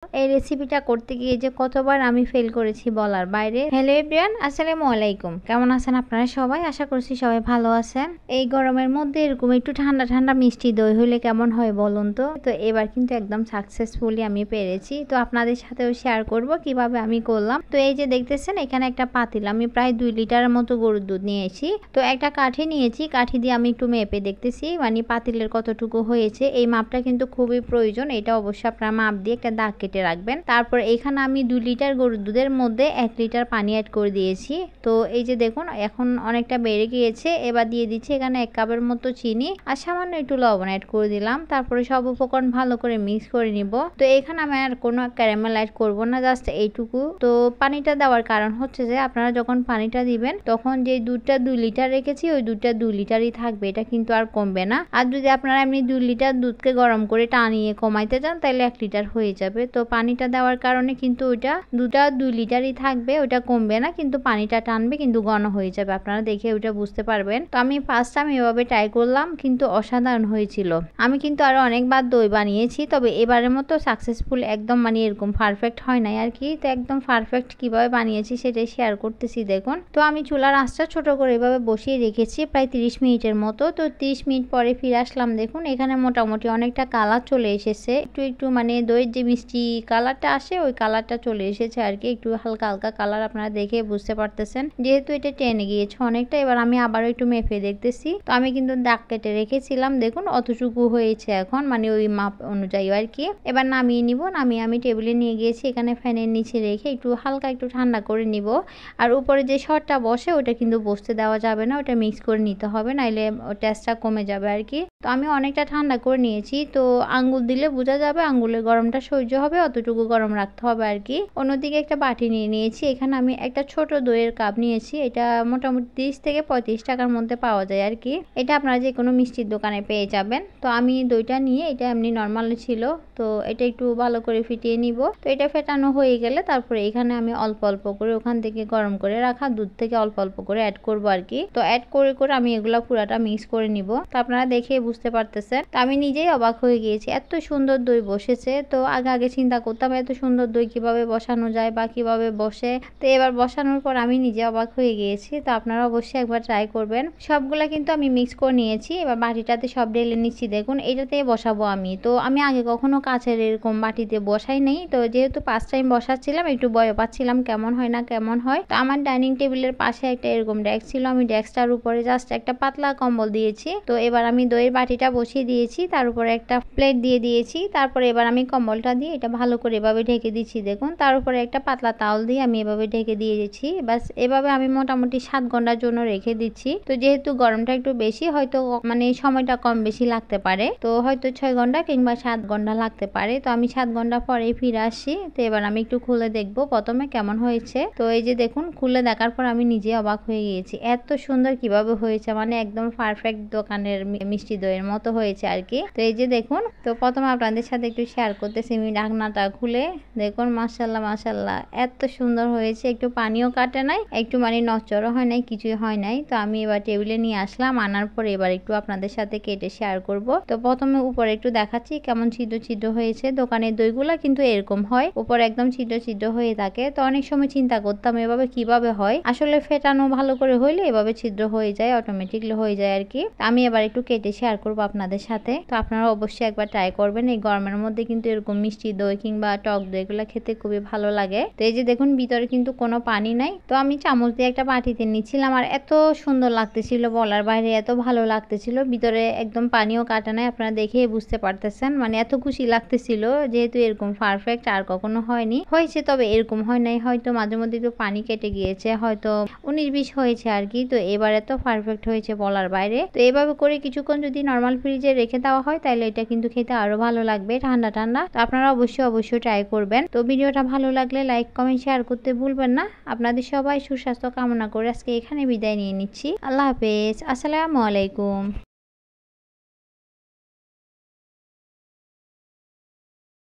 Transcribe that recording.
এই রেসিপিটা করতে গিয়ে যে কতবার আমি ফেল করেছি বলার বাইরে। হ্যালো এভরিওয়ান, আসসালামু আলাইকুম। কেমন আছেন আপনারা সবাই? আশা করছি সবাই ভালো আছেন। এই গরমের মধ্যে এরকম একটু ঠান্ডা ঠান্ডা মিষ্টি দই হলে কেমন হয় বলুন তো। তো এবার কিন্তু একদম সাকসেসফুলি আমি পেরেছি। তো আপনাদের সাথেও শেয়ার করব কিভাবে আমি করলাম। তো এই যে দেখতেছেন এখানে একটা পাতিল, আমি প্রায় 2 লিটারের মতো গরুর দুধ নিয়েছি। তো একটা কাঠি নিয়েছি, কাঠি দিয়ে আমি একটু মেপে দেখতেছি মানে পাতিলের কতটুকু হয়েছে। এই মাপটা কিন্তু খুবই প্রয়োজন, এটা অবশ্যই আপনার মাপ দিয়ে একটা দাগ কেটে রাখবেন। তারপর এখানে আমি 2 লিটার গরুর দুধের মধ্যে 1 লিটার পানি অ্যাড করে দিয়েছি। তো এই যে দেখুন এখন অনেকটা বেড়ে গিয়েছে। এবার দিয়ে দিচ্ছি এখানে 1 কাপের মতো চিনি আর সামান্য একটু লবণ অ্যাড করে দিলাম। তারপরে সব উপকরণ ভালো করে মিক্স করে নিব। তো এখানে আমি আর কোনো ক্যারামেল অ্যাড করব না, জাস্ট এইটুকু। তো পানিটা দেওয়ার কারণ হচ্ছে যে আপনারা যখন পানিটা দিবেন তখন যে দুধটা 2 লিটার রেখেছি ওই দুধটা 2 লিটারই থাকবে, এটা কিন্তু আর কমবে না। আর যদি আপনারা এমনি 2 লিটার দুধকে গরম করে টানিয়ে কমাইতে চান তাহলে 1 লিটার হয়ে যাবে। তো পানিটা দেওয়ার কারণে কিন্তু ওইটা দুধটা 2 লিটারই থাকবে, ওইটা কমবে না, কিন্তু পানিটা টানবে কিন্তু ঘন হয়ে যাবে। আপনারা দেখে ওইটা বুঝতে পারবেন। তো আমি ফার্স্ট টাইম এভাবে ট্রাই করলাম, কিন্তু অসাধারণ হয়েছিল। আমি কিন্তু আরো অনেকবার দই বানিয়েছি, তবে এবারের মতো সাকসেসফুল একদম মানে এরকম পারফেক্ট হয় নাই আর কি। তো একদম পারফেক্ট কিভাবে বানিয়েছি সেটাই শেয়ার করতেছি দেখুন। তো আমি চুলার আঁচটা ছোট করে এভাবে বসিয়ে রেখেছি প্রায় 30 মিনিটের মতো। তো 30 মিনিট পরে ফিরে আসলাম, দেখুন এখানে মোটামুটি অনেকটা কালার চলে এসেছে। একটু একটু মানে দইয়ের যে মিষ্টি কালারটা আসে ওই কালারটা চলে এসেছে আর কি, একটু হালকা হালকা কালার আপনারা দেখে বুঝতে পারতেছেন। যেহেতু এটা টেনে গিয়েছে অনেকটা, এবার আমি আবারও একটু মেপে দেখতেছি। তো আমি কিন্তু দাগ কেটে রেখেছিলাম, দেখুন অতটুকু হয়েছে এখন মানে ওই মাপ অনুযায়ী আর কি। এবার নামিয়ে নিব, নামিয়ে আমি টেবিলে নিয়ে গিয়েছি, এখানে ফ্যানের নিচে রেখে একটু হালকা একটু ঠান্ডা করে নিব। আর উপরে যে শটটা বসে ওটা কিন্তু বসতে দেওয়া যাবে না, ওটা মিক্স করে নিতে হবে, নাইলে টেস্টটা কমে যাবে আর কি। তো আমি অনেকটা ঠান্ডা করে নিয়েছি। তো আঙ্গুল দিলে বোঝা যাবে আঙ্গুলের গরমটা সহ্য হবে, অতটুকু গরম রাখতে হবে আর কি। অন্যদিকে একটা বাটি নিয়ে নিয়েছি, এখানে আমি একটা ছোট দইয়ের কাপ নিয়েছি। এটা মোটামুটি 30 থেকে 35 টাকার মধ্যে পাওয়া যায় আর কি। এটা আপনারা যে কোনো মিষ্টির দোকানে পেয়ে যাবেন। তো আমি দইটা নিয়ে, এটা এমনি নর্মাল ছিল, তো এটা একটু ভালো করে ফিটিয়ে নিব। তো এটা ফেটানো হয়ে গেলে তারপরে এখানে আমি অল্প অল্প করে ওখান থেকে গরম করে রাখা দুধ থেকে অল্প অল্প করে অ্যাড করব আর কি। তো অ্যাড করে করে আমি এগুলা পুরাটা মিক্স করে নিব। তো আপনারা দেখে বুঝতে পারতেছেন। তো আমি নিজেই অবাক হয়ে গিয়েছি, এত সুন্দর দই বসেছে। তো আগে আগে চিন্তা করতাম এত সুন্দর দই কিভাবে বসানো যায় বা কিভাবে বসে। তো এবার বসানোর পর আমি নিজে অবাক হয়ে গিয়েছি। তো আপনারা অবশ্যই একবার ট্রাই করবেন। সবগুলা কিন্তু আমি মিক্স করে নিয়েছি, এবার বাটিটাতে সব ঢেলে নিচ্ছি, দেখুন এটাতে বসাবো আমি। তো আমি আগে কখনো কাচের এরকম বাটিতে বসাই নেই। তো যেহেতু ফার্স্ট টাইম বসাচ্ছিলাম একটু ভয় পাচ্ছিলাম কেমন হয় না কেমন হয়। তো আমার ডাইনিং টেবিলের পাশে একটা এরকম ডেস্ক ছিল, আমি ডেস্কটার উপরে জাস্ট একটা পাতলা কম্বল দিয়েছি। তো এবার আমি দইয়ের বাটিটা বসিয়ে দিয়েছি, তার উপরে একটা প্লেট দিয়ে দিয়েছি। তারপরে এবার আমি কম্বলটা দিয়ে এটা ভালো করে এভাবে ঢেকে দিচ্ছি, দেখুন তার উপরে একটা পাতলা তাওয়াল দিয়ে আমি এভাবে ঢেকে দিয়েছি। বাস এভাবে আমি মোটামুটি 7 ঘন্টার জন্য রেখে দিচ্ছি। তো যেহেতু গরমটা একটু বেশি, হয়তো মানে সময়টা কম বেশি লাগতে পারে, তো হয়তো 6 ঘন্টা কিংবা 7 ঘন্টা লাগতে পারে। তো আমি 7 ঘন্টা পরে ফিরে আসছি। তো এবার আমি একটু খুলে দেখবো প্রথমে কেমন হয়েছে। তো এই যে দেখুন খুলে দেখার পর আমি নিজে অবাক হয়ে গিয়েছি, এত সুন্দর কিভাবে হয়েছে, মানে একদম পারফেক্ট দোকানের মিষ্টি দইয়ের মতো হয়েছে আর কি। তো এই যে দেখুন, তো প্রথমে আপনাদের সাথে একটু শেয়ার করতেছি আমি ঢাকনাটা খুলে, দেখুন মাশাআল্লাহ মাশাআল্লাহ এত সুন্দর হয়েছে। একটু পানিও কাটে নাই, একটু মানে নচড়ও হয় নাই, কিছুই হয় নাই। তো আমি এবার টেবিলে নিয়ে আসলাম, আনার পরে এবার একটু আপনাদের সাথে কেটে শেয়ার করব। তো প্রথমে উপরে একটু দেখাচ্ছি কেমন ছিদ্র ছিদ্র হয়েছে। দোকানের দইগুলা কিন্তু এরকম হয়, উপরে একদম ছিদ্র ছিদ্র হয়ে থাকে। তো অনেক সময় চিন্তা করতাম এভাবে কিভাবে হয়, আসলে ফেটানো ভালো করে হইলে এভাবে ছিদ্র হয়ে যায়, অটোমেটিকলি হয়ে যায় আর কি। আমি এবার একটু কেটে শেয়ার করব আপনাদের সাথে। তো আপনারা অবশ্যই একবার ট্রাই করবেন। এই গরমের মধ্যে কিন্তু এরকম মিষ্টি দই কিংবা টক দই এগুলো খেতে খুবই ভালো লাগে। তো এই যে দেখুন ভিতরে কিন্তু কোনো পানি নাই। তো আমি চামচ দিয়ে একটা বাটিতে নিচ্ছিলাম, আর এত সুন্দর লাগতেছিল বলার বাইরে, এত ভালো লাগতেছিল। ভিতরে একদম পানিও কাটা নাই, আপনারা দেখেই বুঝতে পারতেছেন। মানে এত খুশি লাগতেছিল, যেহেতু এরকম পারফেক্ট আর কখনো হয়নি। হয়েছে তবে এরকম হয় নাই, হয়তো মাঝে মধ্যে একটু পানি কেটে গিয়েছে, হয়তো 19-20 হয়েছে আর কি। তো এবার এত পারফেক্ট হয়েছে বলার বাইরে। তো এভাবে করে কিছুক্ষণ যদি নর্মাল ফ্রিজে রেখে দেওয়া হয় তাহলে এটা কিন্তু খেতে আরো ভালো লাগবে ঠান্ডা ঠান্ডা। তো আপনারা অবশ্যই ট্রাই করবেন। তো ভিডিওটা ভালো লাগলে লাইক কমেন্ট শেয়ার করতে ভুলবেন না। আপনাদের সবাই সুস্বাস্থ্য কামনা করে আজকে এখানে বিদায় নিয়ে নিচ্ছি। আল্লাহ হাফেজ, আসসালামু আলাইকুম।